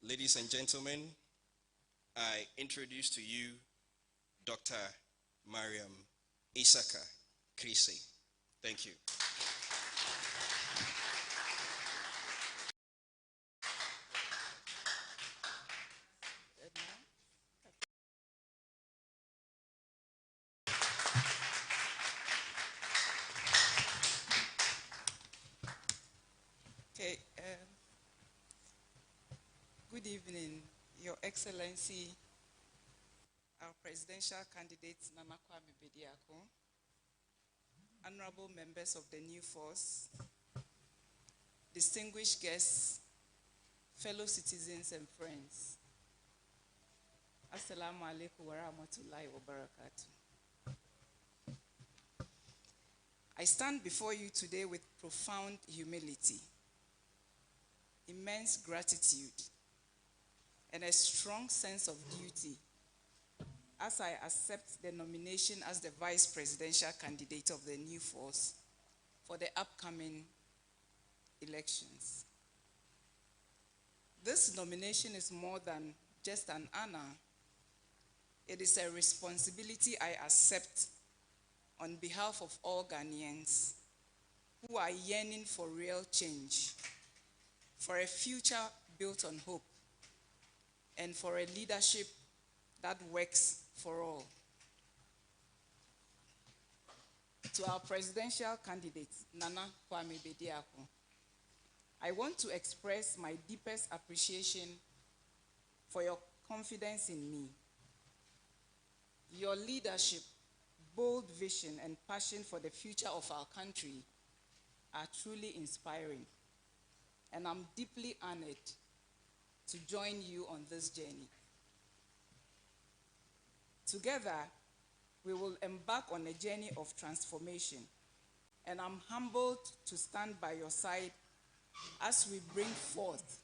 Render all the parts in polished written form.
Ladies and gentlemen, I introduce to you Dr. Maryam Isaka Kriese. Thank you. Okay, good evening, Your Excellency, our presidential candidate, Nana Kwame Bediako, honorable members of the new force, distinguished guests, fellow citizens and friends. Assalamu alaikum wa rahmatullahi wa barakatuh. I stand before you today with profound humility, immense gratitude, and a strong sense of duty as I accept the nomination as the vice presidential candidate of the new force for the upcoming elections. This nomination is more than just an honor. It is a responsibility I accept on behalf of all Ghanaians who are yearning for real change, for a future built on hope, and for a leadership that works for all. To our presidential candidate, Nana Kwame Bediako, I want to express my deepest appreciation for your confidence in me. Your leadership, bold vision, and passion for the future of our country are truly inspiring, and I'm deeply honored to join you on this journey. Together, we will embark on a journey of transformation, and I'm humbled to stand by your side as we bring forth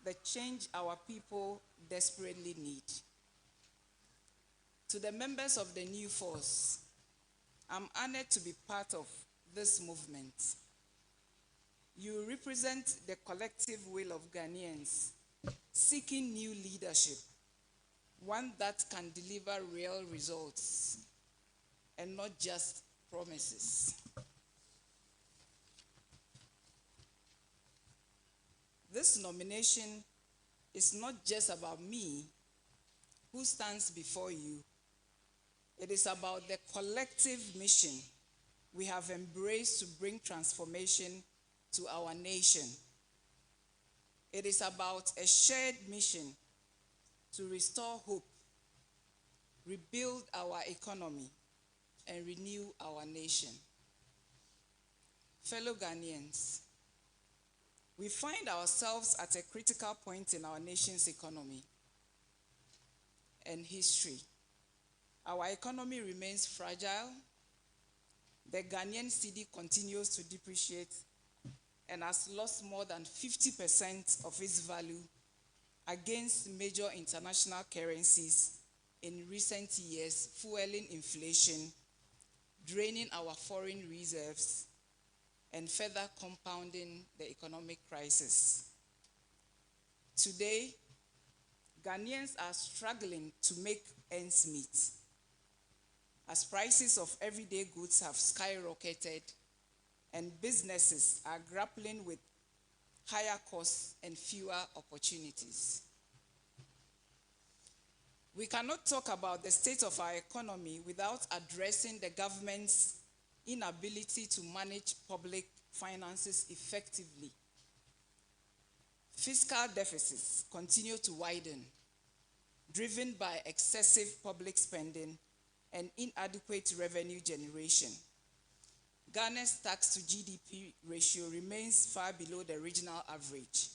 the change our people desperately need. To the members of the new force, I'm honored to be part of this movement. You represent the collective will of Ghanaians seeking new leadership, one that can deliver real results and not just promises. This nomination is not just about me, who stands before you. It is about the collective mission we have embraced to bring transformation to our nation. It is about a shared mission to restore hope, rebuild our economy, and renew our nation. Fellow Ghanaians, we find ourselves at a critical point in our nation's economy and history. Our economy remains fragile. The Ghanaian cedi continues to depreciate and has lost more than 50% of its value against major international currencies in recent years, fueling inflation, draining our foreign reserves, and further compounding the economic crisis. Today, Ghanaians are struggling to make ends meet, as prices of everyday goods have skyrocketed and businesses are grappling with higher costs and fewer opportunities. We cannot talk about the state of our economy without addressing the government's inability to manage public finances effectively. Fiscal deficits continue to widen, driven by excessive public spending and inadequate revenue generation. Ghana's tax to GDP ratio remains far below the regional average,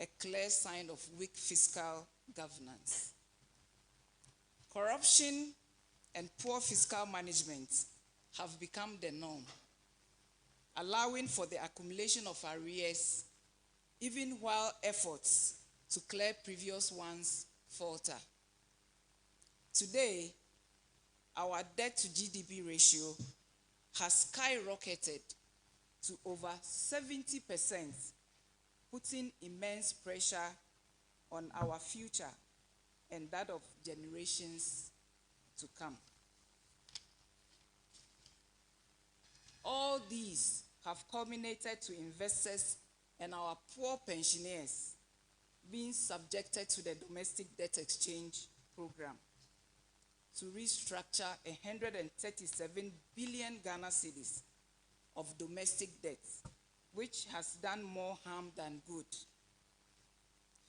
a clear sign of weak fiscal governance. Corruption and poor fiscal management have become the norm, allowing for the accumulation of arrears even while efforts to clear previous ones falter. Today, our debt to GDP ratio has skyrocketed to over 70%, putting immense pressure on our future and that of generations to come. All these have culminated to investors and our poor pensioners being subjected to the domestic debt exchange program to restructure 137 billion Ghana cedis of domestic debt, which has done more harm than good.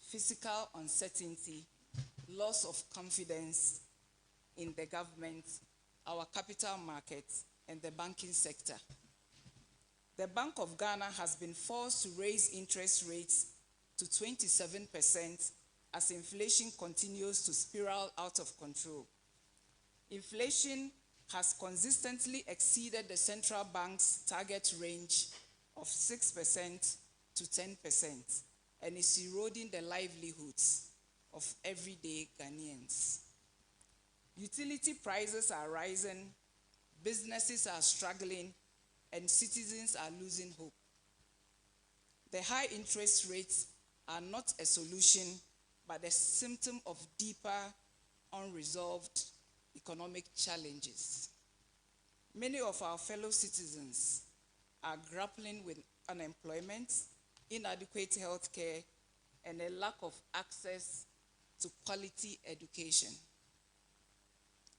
Fiscal uncertainty, loss of confidence in the government, our capital markets, and the banking sector. The Bank of Ghana has been forced to raise interest rates to 27% as inflation continues to spiral out of control. Inflation has consistently exceeded the central bank's target range of 6% to 10% and is eroding the livelihoods of everyday Ghanaians. Utility prices are rising, businesses are struggling, and citizens are losing hope. The high interest rates are not a solution, but a symptom of deeper, unresolved economic challenges. Many of our fellow citizens are grappling with unemployment, inadequate health care, and a lack of access to quality education.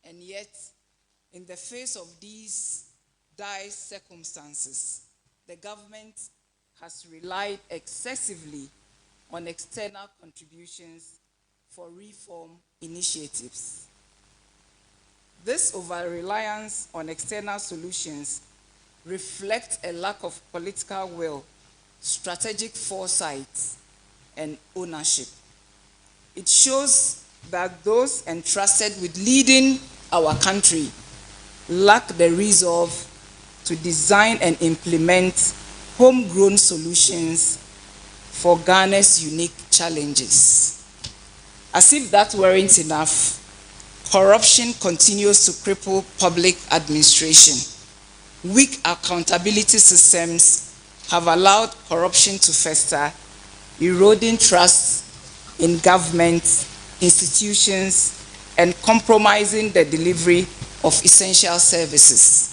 And yet, in the face of these dire circumstances, the government has relied excessively on external contributions for reform initiatives. This over-reliance on external solutions reflects a lack of political will, strategic foresight, and ownership. It shows that those entrusted with leading our country lack the resolve to design and implement homegrown solutions for Ghana's unique challenges. As if that weren't enough, corruption continues to cripple public administration. Weak accountability systems have allowed corruption to fester, eroding trust in government, institutions, and compromising the delivery of essential services.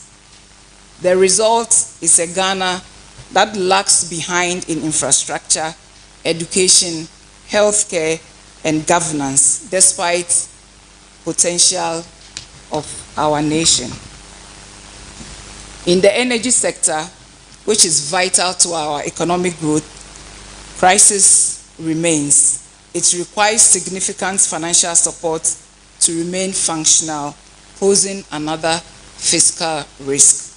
The result is a Ghana that lags behind in infrastructure, education, healthcare, and governance, despite potential of our nation. In the energy sector, which is vital to our economic growth, crisis remains. It requires significant financial support to remain functional, posing another fiscal risk.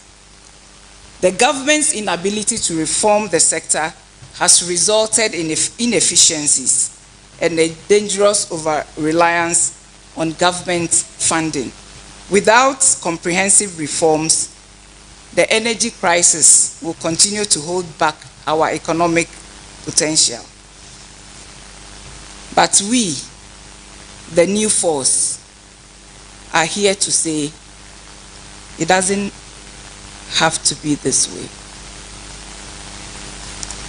The government's inability to reform the sector has resulted in inefficiencies and a dangerous over-reliance on government funding. Without comprehensive reforms, the energy crisis will continue to hold back our economic potential. But we, the new force, are here to say it doesn't have to be this way.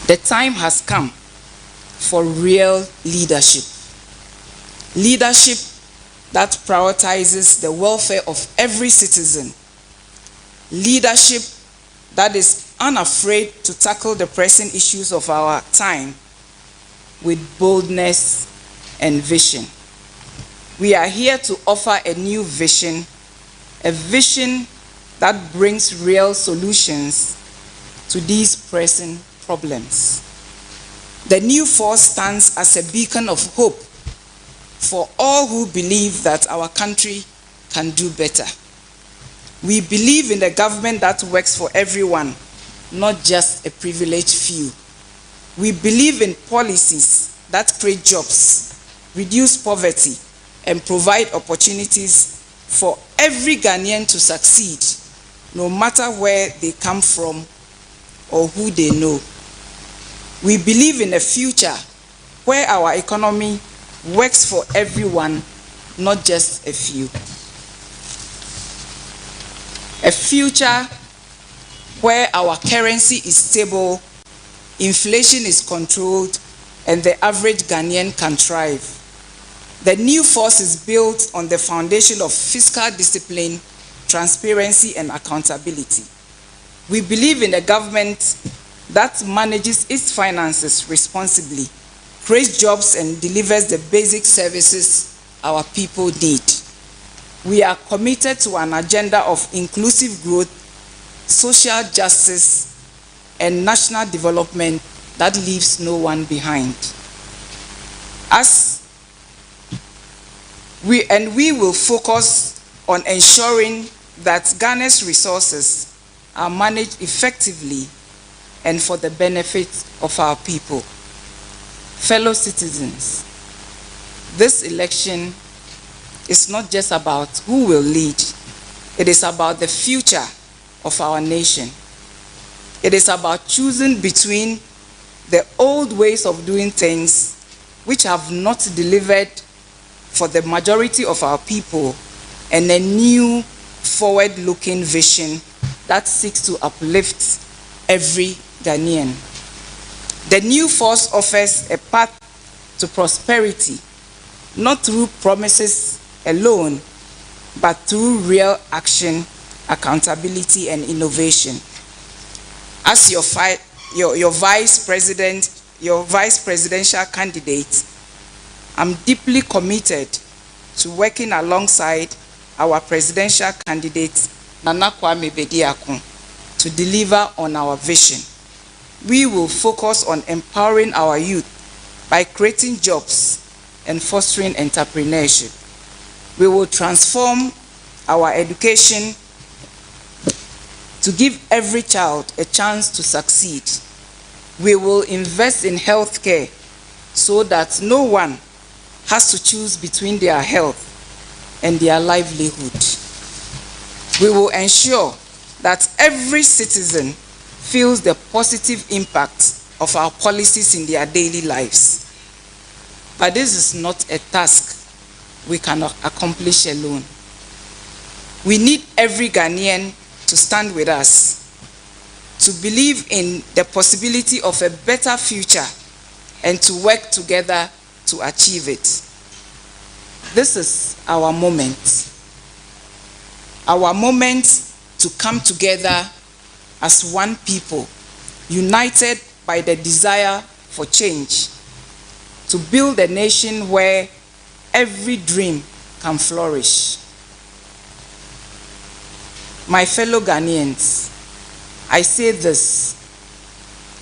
The time has come for real leadership. Leadership that prioritizes the welfare of every citizen. Leadership that is unafraid to tackle the pressing issues of our time with boldness and vision. We are here to offer a new vision, a vision that brings real solutions to these pressing problems. The new force stands as a beacon of hope for all who believe that our country can do better. We believe in a government that works for everyone, not just a privileged few. We believe in policies that create jobs, reduce poverty, and provide opportunities for every Ghanaian to succeed, no matter where they come from or who they know. We believe in a future where our economy works for everyone, not just a few. A future where our currency is stable, inflation is controlled, and the average Ghanaian can thrive. The new force is built on the foundation of fiscal discipline, transparency, and accountability. We believe in a government that manages its finances responsibly, creates jobs, and delivers the basic services our people need. We are committed to an agenda of inclusive growth, social justice, and national development that leaves no one behind. We will focus on ensuring that Ghana's resources are managed effectively and for the benefit of our people. Fellow citizens, this election is not just about who will lead, it is about the future of our nation. It is about choosing between the old ways of doing things which have not delivered for the majority of our people and a new forward-looking vision that seeks to uplift every Ghanaian. The new force offers a path to prosperity, not through promises alone, but through real action, accountability, and innovation. As your vice presidential candidate, I'm deeply committed to working alongside our presidential candidate, Kwame Bediako, to deliver on our vision. We will focus on empowering our youth by creating jobs and fostering entrepreneurship. We will transform our education to give every child a chance to succeed. We will invest in healthcare so that no one has to choose between their health and their livelihood. We will ensure that every citizen feels the positive impact of our policies in their daily lives. But this is not a task we cannot accomplish alone. We need every Ghanaian to stand with us, to believe in the possibility of a better future, and to work together to achieve it. This is our moment to come together as one people, united by the desire for change, to build a nation where every dream can flourish. My fellow Ghanaians, I say this: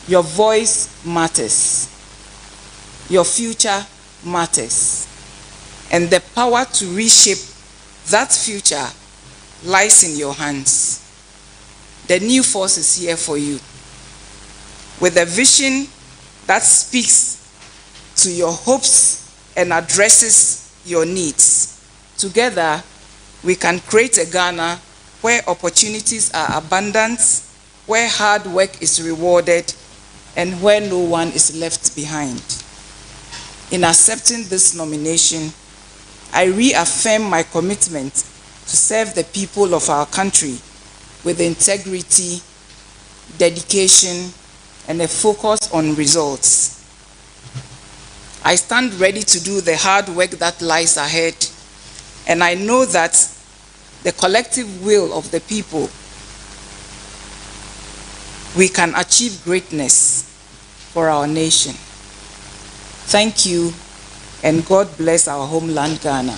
your voice matters, your future matters, and the power to reshape that future lies in your hands. The new force is here for you, with a vision that speaks to your hopes and addresses your needs. Together, we can create a Ghana where opportunities are abundant, where hard work is rewarded, and where no one is left behind. In accepting this nomination, I reaffirm my commitment to serve the people of our country with integrity, dedication, and a focus on results. I stand ready to do the hard work that lies ahead, and I know that the collective will of the people, we can achieve greatness for our nation. Thank you, and God bless our homeland, Ghana.